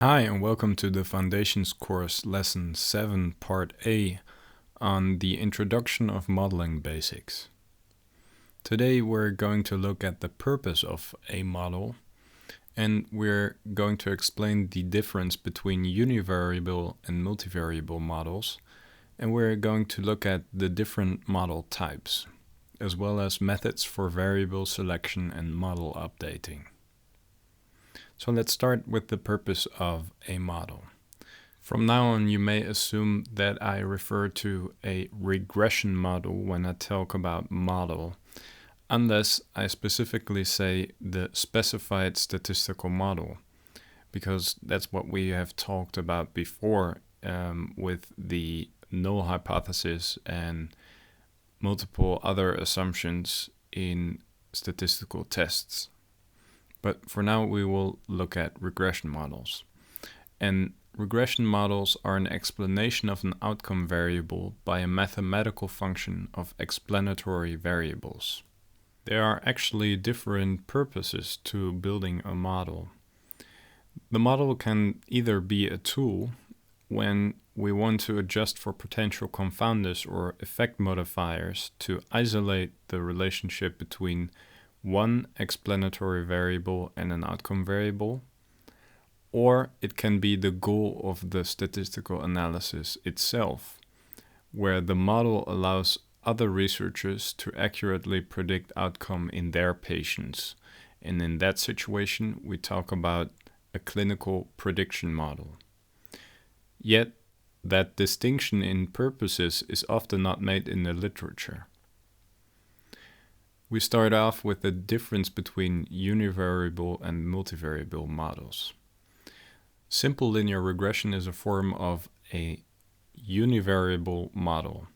Hi, and welcome to the Foundations course, Lesson 7, Part A, on the Introduction of Modeling Basics. Today we're going to look at the purpose of a model, and we're going to explain the difference between univariable and multivariable models, and we're going to look at the different model types, as well as methods for variable selection and model updating. So let's start with the purpose of a model. From now on, you may assume that I refer to a regression model when I talk about model, unless I specifically say the specified statistical model, because that's what we have talked about before with the null hypothesis and multiple other assumptions in statistical tests. But for now, we will look at regression models. And regression models are an explanation of an outcome variable by a mathematical function of explanatory variables. There are actually different purposes to building a model. The model can either be a tool when we want to adjust for potential confounders or effect modifiers to isolate the relationship between one explanatory variable and an outcome variable, or it can be the goal of the statistical analysis itself, where the model allows other researchers to accurately predict outcome in their patients. And in that situation, we talk about a clinical prediction model. Yet, that distinction in purposes is often not made in the literature. We start off with the difference between univariable and multivariable models. Simple linear regression is a form of a univariable model,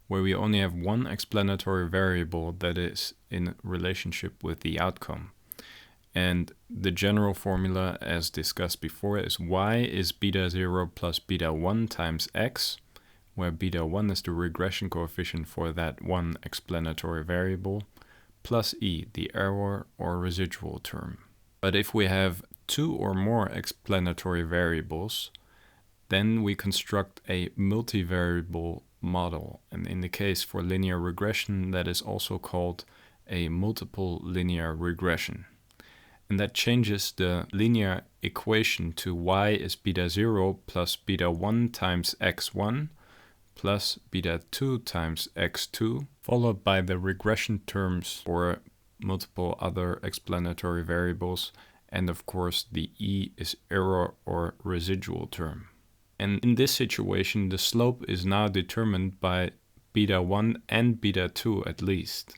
where we only have one explanatory variable that is in relationship with the outcome. And the general formula, as discussed before, is y is beta 0 plus beta 1 times x, where beta 1 is the regression coefficient for that one explanatory variable, plus e, the error or residual term. But if we have two or more explanatory variables, then we construct a multivariable model. And in the case for linear regression, that is also called a multiple linear regression. And that changes the linear equation to y is beta 0 plus beta 1 times x1 plus beta 2 times x2, followed by the regression terms for multiple other explanatory variables, and of course the e is error or residual term. And in this situation, the slope is now determined by beta 1 and beta 2 at least.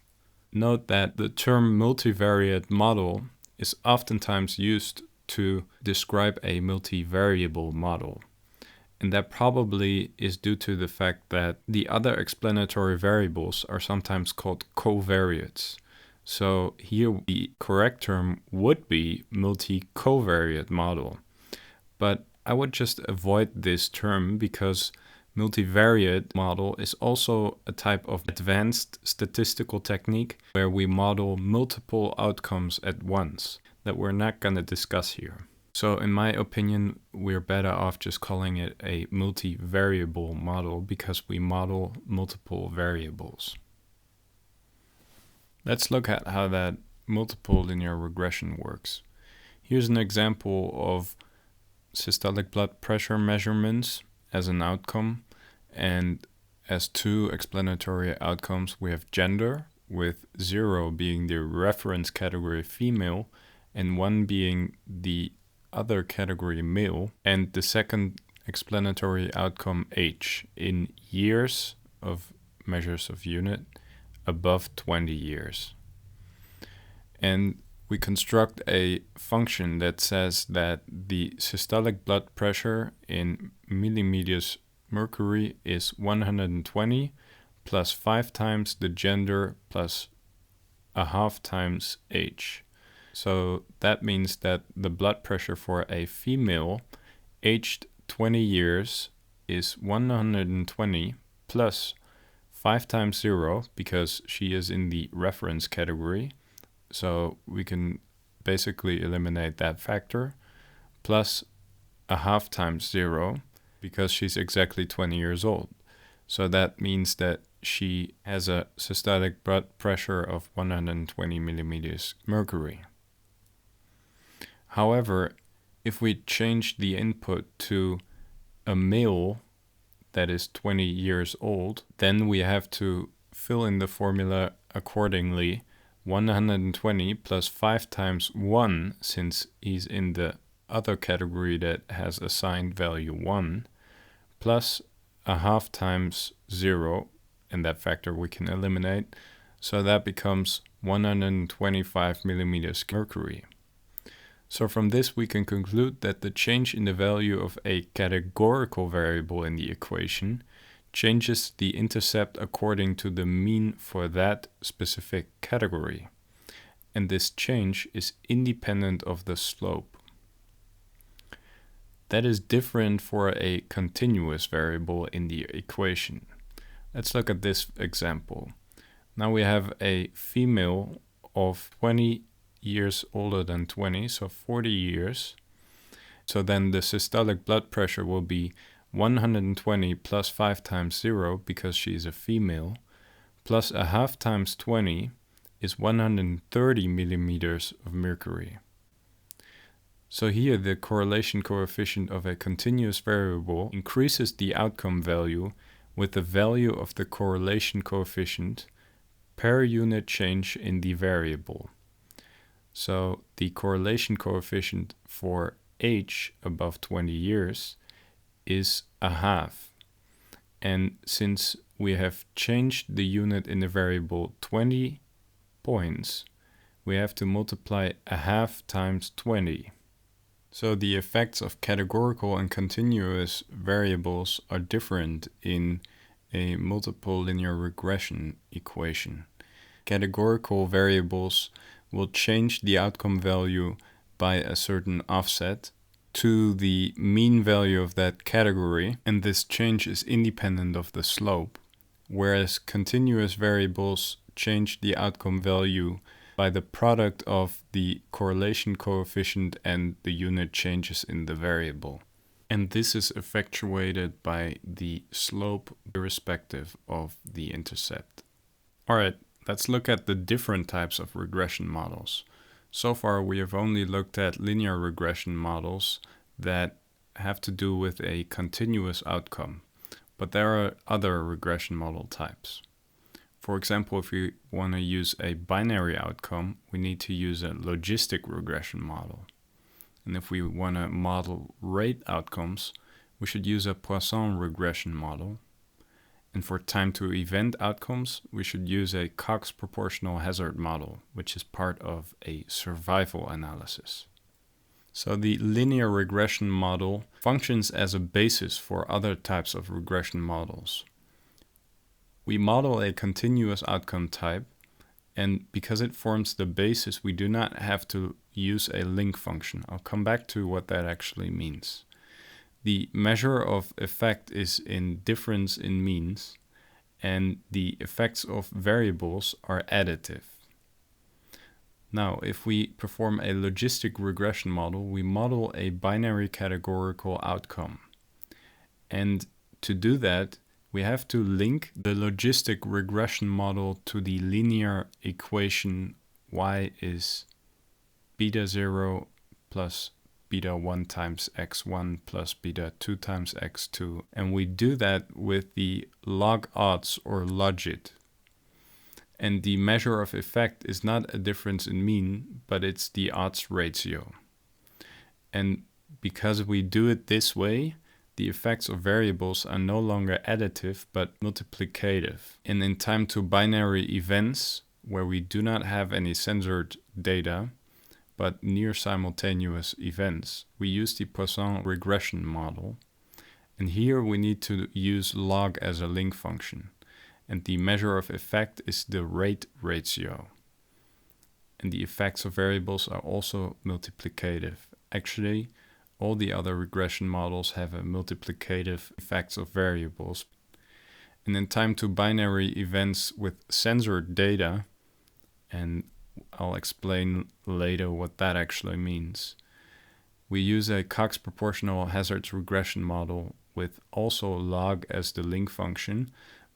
Note that the term multivariate model is oftentimes used to describe a multivariable model. And that probably is due to the fact that the other explanatory variables are sometimes called covariates. So here the correct term would be multi-covariate model. But I would just avoid this term because multivariate model is also a type of advanced statistical technique where we model multiple outcomes at once that we're not going to discuss here. So in my opinion, we're better off just calling it a multivariable model because we model multiple variables. Let's look at how that multiple linear regression works. Here's an example of systolic blood pressure measurements as an outcome, and as two explanatory outcomes we have gender, with 0 being the reference category female and 1 being the other category male, and the second explanatory outcome age in years of measures of unit above 20 years. And we construct a function that says that the systolic blood pressure in millimeters mercury is 120 plus 5 times the gender plus a half times age. So that means that the blood pressure for a female aged 20 years is 120 plus 5 times 0 because she is in the reference category. So we can basically eliminate that factor, plus a half times 0 because she's exactly 20 years old. So that means that she has a systolic blood pressure of 120 millimeters mercury. However, if we change the input to a male that is 20 years old, then we have to fill in the formula accordingly. 120 plus 5 times 1, since he's in the other category that has assigned value 1, plus a half times 0, and that factor we can eliminate, so that becomes 125 millimeters mercury. So from this we can conclude that the change in the value of a categorical variable in the equation changes the intercept according to the mean for that specific category. And this change is independent of the slope. That is different for a continuous variable in the equation. Let's look at this example. Now we have a female of 20 years older than 20, so 40 years. So then the systolic blood pressure will be 120 plus 5 times 0 because she is a female, plus a half times 20 is 130 millimeters of mercury. So here the correlation coefficient of a continuous variable increases the outcome value with the value of the correlation coefficient per unit change in the variable. So the correlation coefficient for age above 20 years is a half. And since we have changed the unit in the variable 20 points, we have to multiply a half times 20. So the effects of categorical and continuous variables are different in a multiple linear regression equation. Categorical variables will change the outcome value by a certain offset to the mean value of that category, and this change is independent of the slope, whereas continuous variables change the outcome value by the product of the correlation coefficient and the unit changes in the variable. And this is effectuated by the slope irrespective of the intercept. Alright, let's look at the different types of regression models. So far we have only looked at linear regression models that have to do with a continuous outcome, but there are other regression model types. For example, if we want to use a binary outcome, we need to use a logistic regression model. And if we want to model rate outcomes, we should use a Poisson regression model. And for time to event outcomes, we should use a Cox proportional hazard model, which is part of a survival analysis. So the linear regression model functions as a basis for other types of regression models. We model a continuous outcome type, and because it forms the basis, we do not have to use a link function. I'll come back to what that actually means. The measure of effect is in difference in means, and the effects of variables are additive. Now, if we perform a logistic regression model, we model a binary categorical outcome. And to do that, we have to link the logistic regression model to the linear equation y is beta 0 plus beta 1 times x1 plus beta 2 times x2. And we do that with the log odds or logit. And the measure of effect is not a difference in mean, but it's the odds ratio. And because we do it this way, the effects of variables are no longer additive but multiplicative. And in time to binary events, where we do not have any censored data, but near simultaneous events, we use the Poisson regression model. And here we need to use log as a link function. And the measure of effect is the rate ratio. And the effects of variables are also multiplicative. Actually, all the other regression models have a multiplicative effects of variables. And in time to binary events with censored data, and I'll explain later what that actually means, we use a Cox proportional hazards regression model with also log as the link function,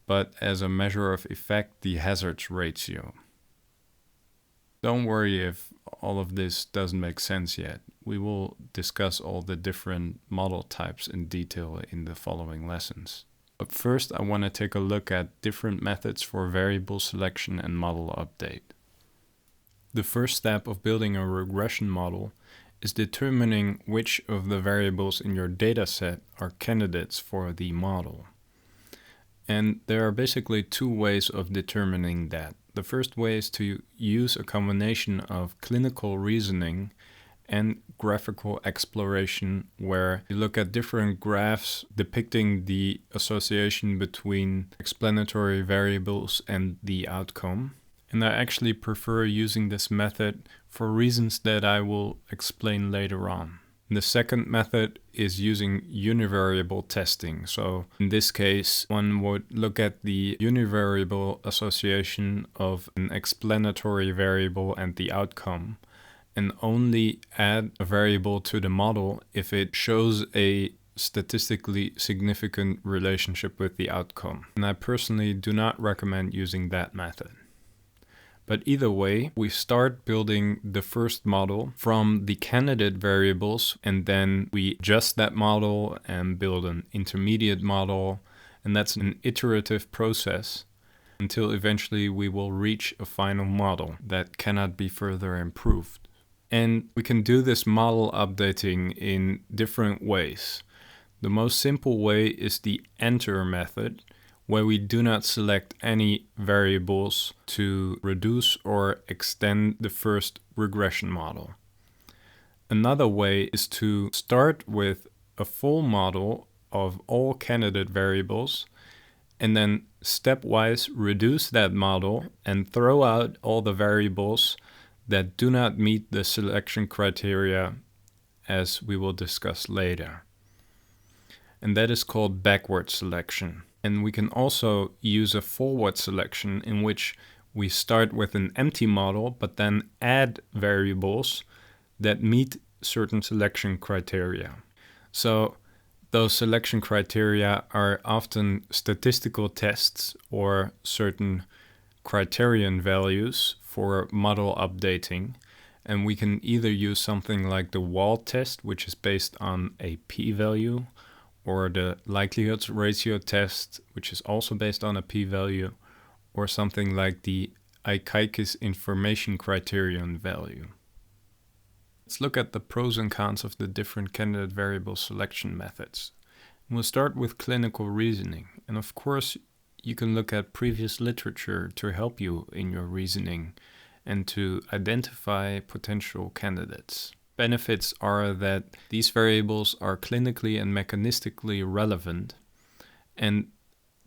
but as a measure of effect, the hazards ratio. Don't worry if all of this doesn't make sense yet. We will discuss all the different model types in detail in the following lessons. But first, I want to take a look at different methods for variable selection and model update. The first step of building a regression model is determining which of the variables in your dataset are candidates for the model. And there are basically two ways of determining that. The first way is to use a combination of clinical reasoning and graphical exploration, where you look at different graphs depicting the association between explanatory variables and the outcome. And I actually prefer using this method for reasons that I will explain later on. The second method is using univariable testing. So in this case, one would look at the univariable association of an explanatory variable and the outcome, and only add a variable to the model if it shows a statistically significant relationship with the outcome. And I personally do not recommend using that method. But either way, we start building the first model from the candidate variables, and then we adjust that model and build an intermediate model. And that's an iterative process until eventually we will reach a final model that cannot be further improved. And we can do this model updating in different ways. The most simple way is the enter method, where we do not select any variables to reduce or extend the first regression model. Another way is to start with a full model of all candidate variables and then stepwise reduce that model and throw out all the variables that do not meet the selection criteria, as we will discuss later. And that is called backward selection. And we can also use a forward selection in which we start with an empty model, but then add variables that meet certain selection criteria. So those selection criteria are often statistical tests or certain criterion values for model updating. And we can either use something like the Wall test, which is based on a p-value, or the likelihoods ratio test, which is also based on a p-value, or something like the Ikaikis information criterion value. Let's look at the pros and cons of the different candidate variable selection methods. We'll start with clinical reasoning. And of course, you can look at previous literature to help you in your reasoning and to identify potential candidates. Benefits are that these variables are clinically and mechanistically relevant, and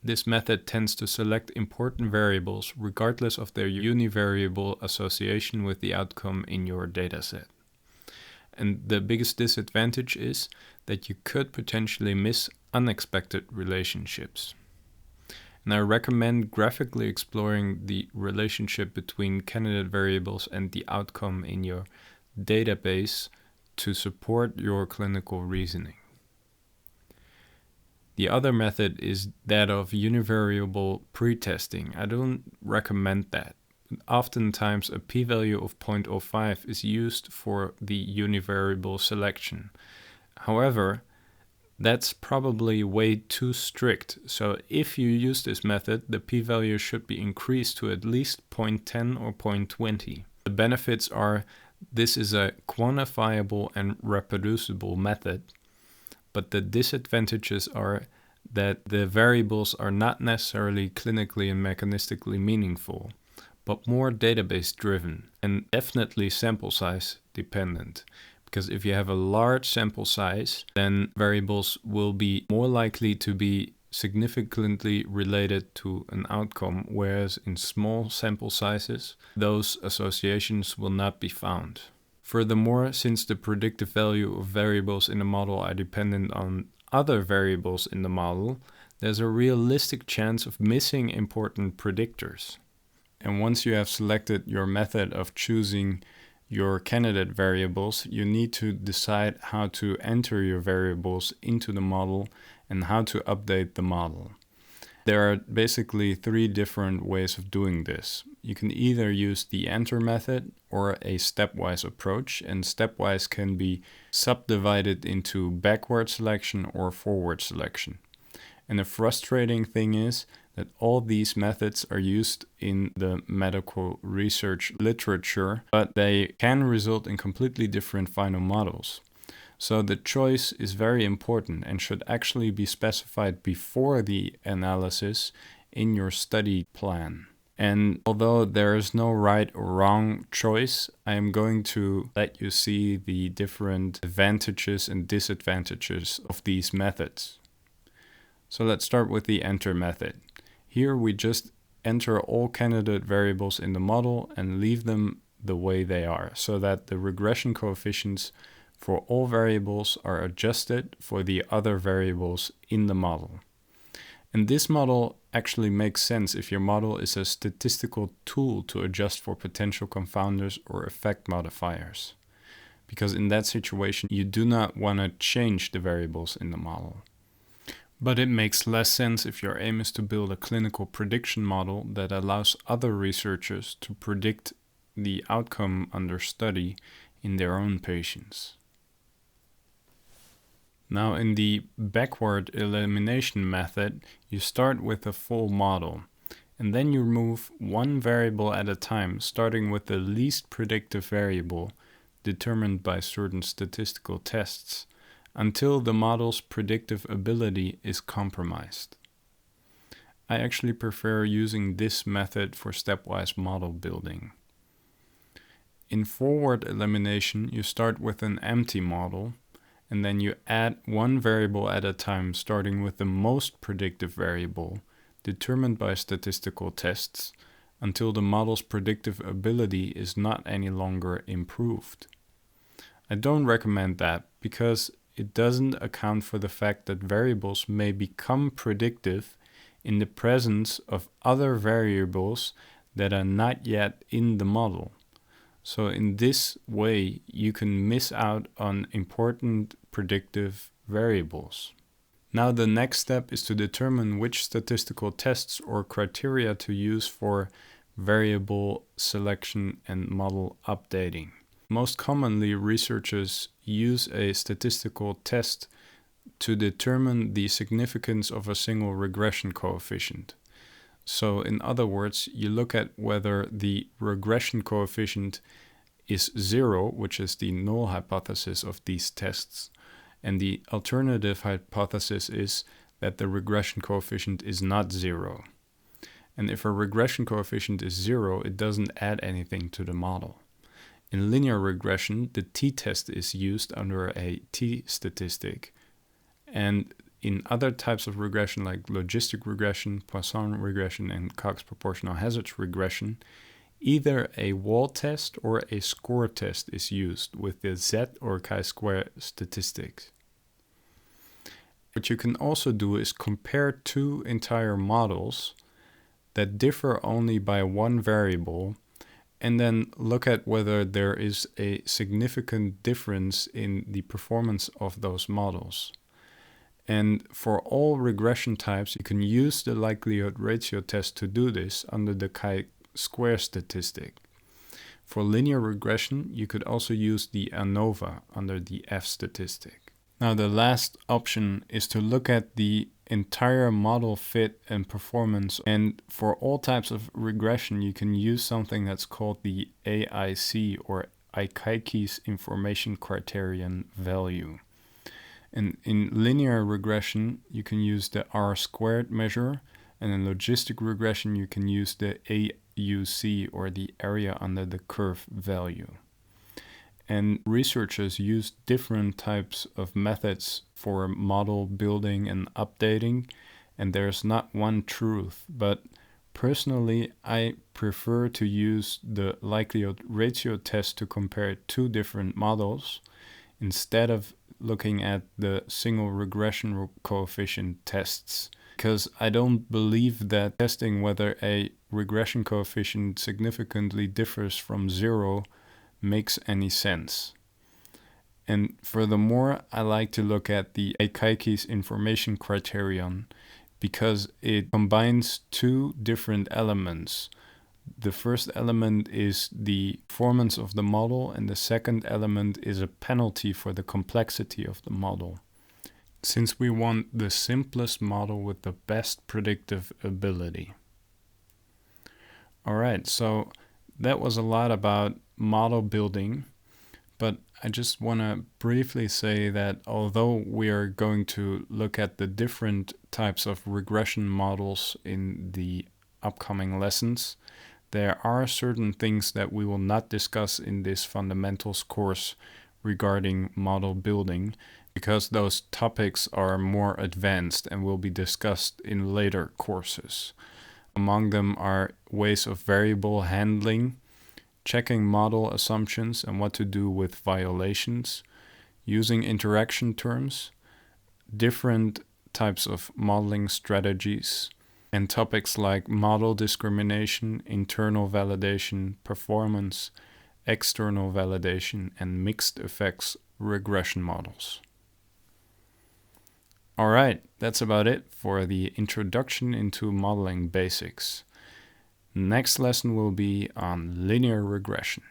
this method tends to select important variables regardless of their univariable association with the outcome in your dataset. And the biggest disadvantage is that you could potentially miss unexpected relationships. And I recommend graphically exploring the relationship between candidate variables and the outcome in your database to support your clinical reasoning. The other method is that of univariable pretesting. I don't recommend that. Oftentimes a p-value of 0.05 is used for the univariable selection. However, that's probably way too strict. So if you use this method, the p-value should be increased to at least 0.10 or 0.20. The benefits are this is a quantifiable and reproducible method, but the disadvantages are that the variables are not necessarily clinically and mechanistically meaningful, but more database driven and definitely sample size dependent. Because if you have a large sample size, then variables will be more likely to be significantly related to an outcome, whereas in small sample sizes, those associations will not be found. Furthermore, since the predictive value of variables in the model are dependent on other variables in the model, there's a realistic chance of missing important predictors. And once you have selected your method of choosing your candidate variables, you need to decide how to enter your variables into the model and how to update the model. There are basically three different ways of doing this. You can either use the enter method or a stepwise approach, and stepwise can be subdivided into backward selection or forward selection. And the frustrating thing is that all these methods are used in the medical research literature, but they can result in completely different final models. So the choice is very important and should actually be specified before the analysis in your study plan. And although there is no right or wrong choice, I am going to let you see the different advantages and disadvantages of these methods. So let's start with the enter method. Here we just enter all candidate variables in the model and leave them the way they are, so that the regression coefficients for all variables are adjusted for the other variables in the model. And this model actually makes sense if your model is a statistical tool to adjust for potential confounders or effect modifiers, because in that situation you do not want to change the variables in the model. But it makes less sense if your aim is to build a clinical prediction model that allows other researchers to predict the outcome under study in their own patients. Now, in the backward elimination method, you start with a full model, and then you remove one variable at a time, starting with the least predictive variable determined by certain statistical tests, until the model's predictive ability is compromised. I actually prefer using this method for stepwise model building. In forward elimination, you start with an empty model, and then you add one variable at a time, starting with the most predictive variable determined by statistical tests, until the model's predictive ability is not any longer improved. I don't recommend that because it doesn't account for the fact that variables may become predictive in the presence of other variables that are not yet in the model. So in this way, you can miss out on important predictive variables. Now the next step is to determine which statistical tests or criteria to use for variable selection and model updating. Most commonly, researchers use a statistical test to determine the significance of a single regression coefficient. So in other words, you look at whether the regression coefficient is 0, which is the null hypothesis of these tests, and the alternative hypothesis is that the regression coefficient is not 0. And if a regression coefficient is 0, it doesn't add anything to the model. In linear regression, the t-test is used under a t-statistic. And in other types of regression like logistic regression, Poisson regression, and Cox proportional hazards regression, either a wall test or a score test is used with the Z or chi-square statistics. What you can also do is compare two entire models that differ only by one variable, and then look at whether there is a significant difference in the performance of those models. And for all regression types, you can use the likelihood ratio test to do this under the chi-square statistic. For linear regression, you could also use the ANOVA under the F statistic. Now the last option is to look at the entire model fit and performance, and for all types of regression you can use something that's called the AIC or Akaike's information criterion value. And in linear regression you can use the R-squared measure, and in logistic regression you can use the AUC or the area under the curve value. And researchers use different types of methods for model building and updating, and there's not one truth, but personally I prefer to use the likelihood ratio test to compare two different models instead of looking at the single regression coefficient tests, because I don't believe that testing whether a regression coefficient significantly differs from 0 makes any sense. And furthermore, I like to look at the Akaike's information criterion because it combines two different elements. The first element is the performance of the model, and the second element is a penalty for the complexity of the model, since we want the simplest model with the best predictive ability. Alright, so that was a lot about model building, but I just want to briefly say that although we are going to look at the different types of regression models in the upcoming lessons, there are certain things that we will not discuss in this fundamentals course regarding model building, because those topics are more advanced and will be discussed in later courses. Among them are ways of variable handling, checking model assumptions and what to do with violations, using interaction terms, different types of modeling strategies, and topics like model discrimination, internal validation, performance, external validation, and mixed effects regression models. Alright, that's about it for the introduction into modeling basics. Next lesson will be on linear regression.